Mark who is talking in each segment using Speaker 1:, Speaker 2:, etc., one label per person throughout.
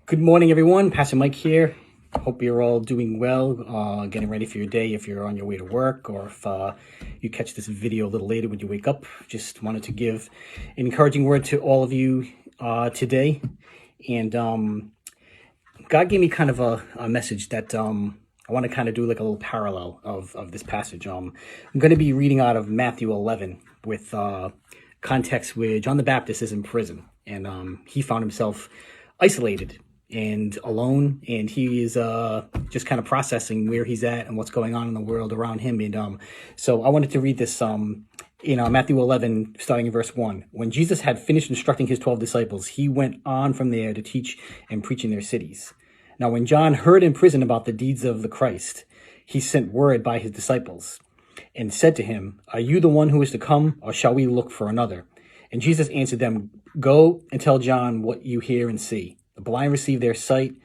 Speaker 1: Good morning, everyone. Pastor Mike here. Hope you're all doing well, getting ready for your day if you're on your way to work, or if you catch this video a little later when you wake up. Just wanted to give an encouraging word to all of you today. And God gave me kind of a message that I want to kind of do like a little parallel of this passage. I'm going to be reading out of Matthew 11 with context where John the Baptist is in prison, and he found himself isolated and alone, and he is just kind of processing where he's at and what's going on in the world around him. And so I wanted to read this Matthew 11, starting in verse 1. When Jesus had finished instructing his 12 disciples, he went on from there to teach and preach in their cities. Now when John heard in prison about the deeds of the Christ, he sent word by his disciples and said to him, "Are you the one who is to come, or shall we look for another?" And Jesus answered them, "Go and tell John what you hear and see. The blind receive their sight,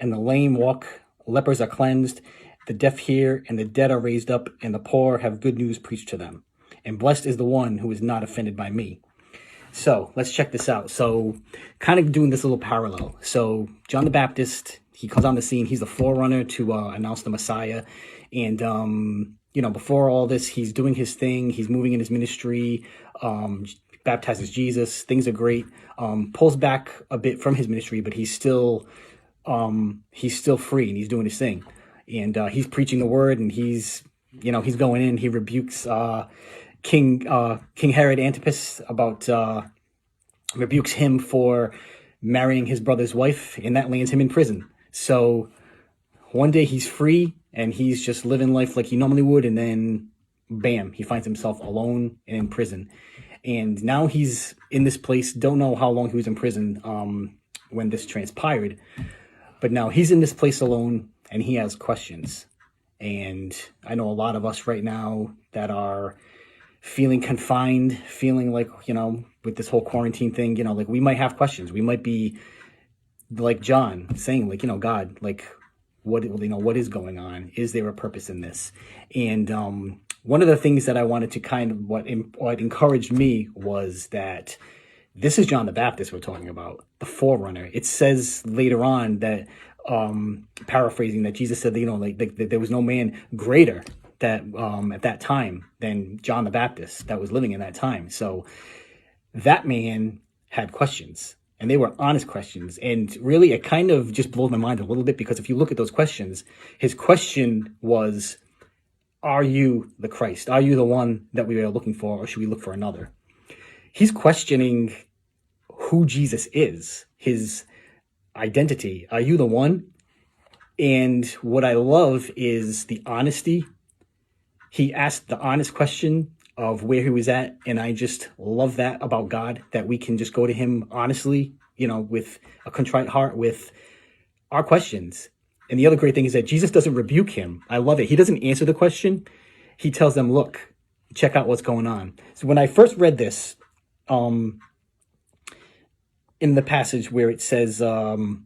Speaker 1: and the lame walk, lepers are cleansed, the deaf hear, and the dead are raised up, and the poor have good news preached to them. And blessed is the one who is not offended by me." So let's check this out. So kind of doing this little parallel. So John the Baptist, he comes on the scene. He's the forerunner to announce the Messiah. And, before all this, he's doing his thing. He's moving in his ministry, baptizes Jesus. Things are great. Pulls back a bit from his ministry, but he's still free, and he's doing his thing. And he's preaching the word, and he's going in. He rebukes King Herod Antipas rebukes him for marrying his brother's wife, and that lands him in prison. So one day he's free, and he's just living life like he normally would, and then bam, he finds himself alone and in prison. And now he's in this place. Don't know how long he was in prison when this transpired, but now he's in this place alone, and he has questions. And I know a lot of us right now that are feeling confined, feeling like, with this whole quarantine thing, like we might have questions. We might be like John saying, like, God, like, what is going on? Is there a purpose in this? And one of the things that I wanted to what encouraged me was that this is John the Baptist we're talking about, the forerunner. It says later on that, paraphrasing, that Jesus said, that there was no man greater that at that time than John the Baptist that was living in that time. So that man had questions, and they were honest questions. And really, it kind of just blows my mind a little bit, because if you look at those questions, his question was, "Are you the Christ? Are you the one that we are looking for, or should we look for another?" He's questioning who Jesus is, his identity. Are you the one? And what I love is the honesty. He asked the honest question of where he was at, and I just love that about God, that we can just go to him honestly, with a contrite heart, with our questions. And the other great thing is that Jesus doesn't rebuke him. I love it. He doesn't answer the question. He tells them, "Look, check out what's going on." So when I first read this, in the passage where it says, in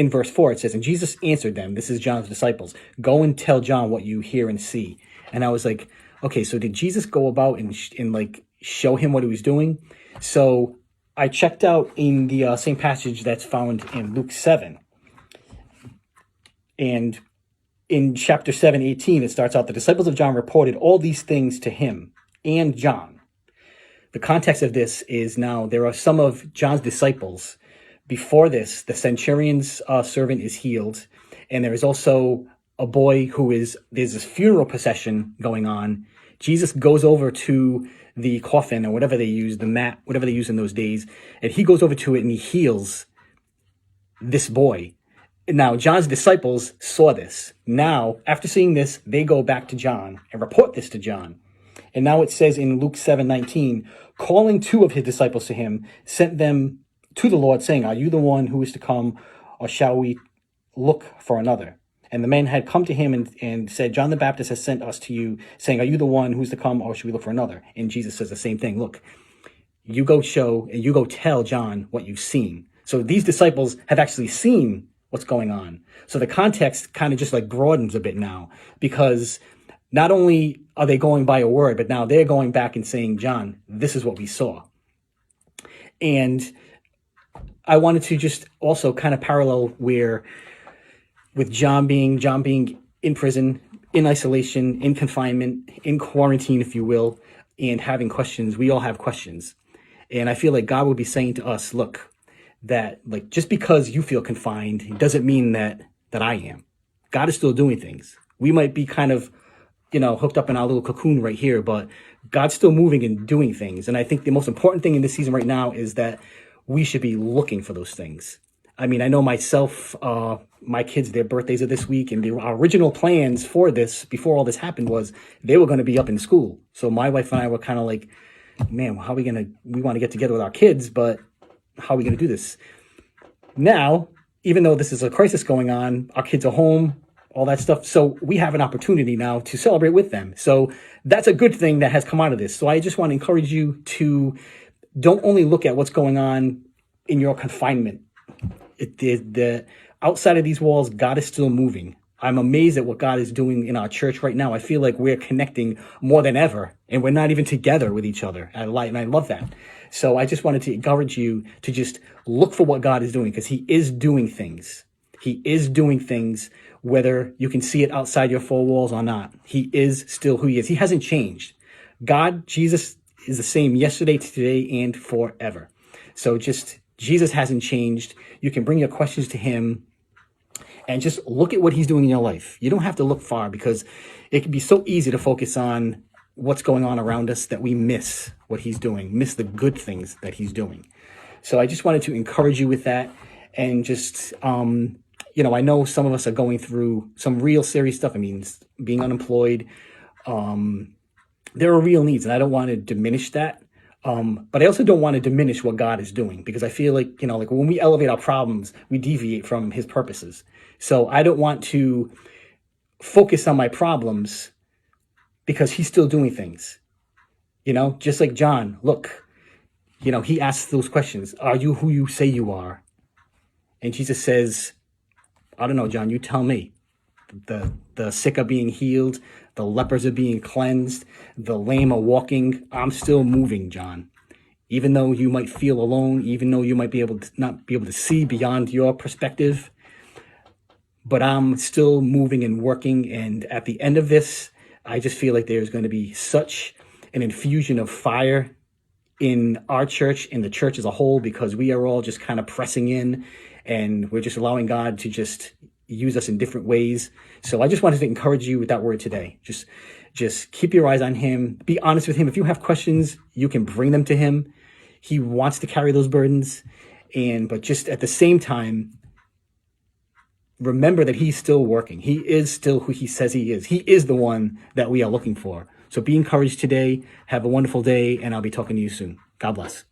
Speaker 1: verse 4, it says, "And Jesus answered them," this is John's disciples, "Go and tell John what you hear and see." And I was like, okay, so did Jesus go about and show him what he was doing? So I checked out in the same passage that's found in Luke 7. And in chapter 7:18, it starts out, "The disciples of John reported all these things to him and John." The context of this is, now there are some of John's disciples. Before this, the centurion's servant is healed, and there is also a boy there's this funeral procession going on. Jesus goes over to the coffin, or whatever they use, the mat, whatever they use in those days, and he goes over to it and he heals this boy. Now, John's disciples saw this. Now, after seeing this, they go back to John and report this to John. And now it says in Luke 7:19, "Calling two of his disciples to him, sent them to the Lord, saying, 'Are you the one who is to come, or shall we look for another?' And the men had come to him and said, 'John the Baptist has sent us to you, saying, Are you the one who is to come, or should we look for another?' And Jesus says the same thing. Look, you go show and you go tell John what you've seen." So these disciples have actually seen what's going on. So the context kind of just like broadens a bit now, because not only are they going by a word, but now they're going back and saying, "John, this is what we saw." And I wanted to just also kind of parallel where with John being in prison, in isolation, in confinement, in quarantine, if you will, and having questions. We all have questions. And I feel like God would be saying to us, look, that like just because you feel confined, it doesn't mean that I am. God is still doing things. We might be kind of, hooked up in our little cocoon right here, but God's still moving and doing things. And I think the most important thing in this season right now is that we should be looking for those things. I mean, I know myself, my kids, their birthdays are this week, and our original plans for this, before all this happened, was they were going to be up in school. So my wife and I were kind of like, man, how are we want to get together with our kids, but how are we going to do this? Now, even though this is a crisis going on, our kids are home, all that stuff. So we have an opportunity now to celebrate with them. So that's a good thing that has come out of this. So I just want to encourage you to don't only look at what's going on in your confinement. The outside of these walls, God is still moving. I'm amazed at what God is doing in our church right now. I feel like we're connecting more than ever, and we're not even together with each other. And I love that. So I just wanted to encourage you to just look for what God is doing, because he is doing things. He is doing things, whether you can see it outside your four walls or not. He is still who he is. He hasn't changed. God, Jesus, is the same yesterday, today, and forever. So Jesus hasn't changed. You can bring your questions to him and just look at what he's doing in your life. You don't have to look far, because it can be so easy to focus on what's going on around us that we miss what he's doing, miss the good things that he's doing. So I just wanted to encourage you with that. And just, I know some of us are going through some real serious stuff. I mean, being unemployed, there are real needs, and I don't want to diminish that. But I also don't want to diminish what God is doing, because I feel like, like when we elevate our problems, we deviate from his purposes. So I don't want to focus on my problems, because he's still doing things, just like John. Look, he asks those questions. Are you who you say you are? And Jesus says, I don't know, John, you tell me. The sick are being healed. The lepers are being cleansed. The lame are walking. I'm still moving, John. Even though you might feel alone, even though you might not be able to see beyond your perspective, but I'm still moving and working. And at the end of this, I just feel like there's going to be such an infusion of fire in our church, in the church as a whole, because we are all just kind of pressing in, and we're just allowing God to just use us in different ways. So I just wanted to encourage you with that word today. Just keep your eyes on him. Be honest with him. If you have questions, you can bring them to him. He wants to carry those burdens. But just at the same time, remember that he's still working. He is still who he says he is. He is the one that we are looking for. So be encouraged today. Have a wonderful day, and I'll be talking to you soon. God bless.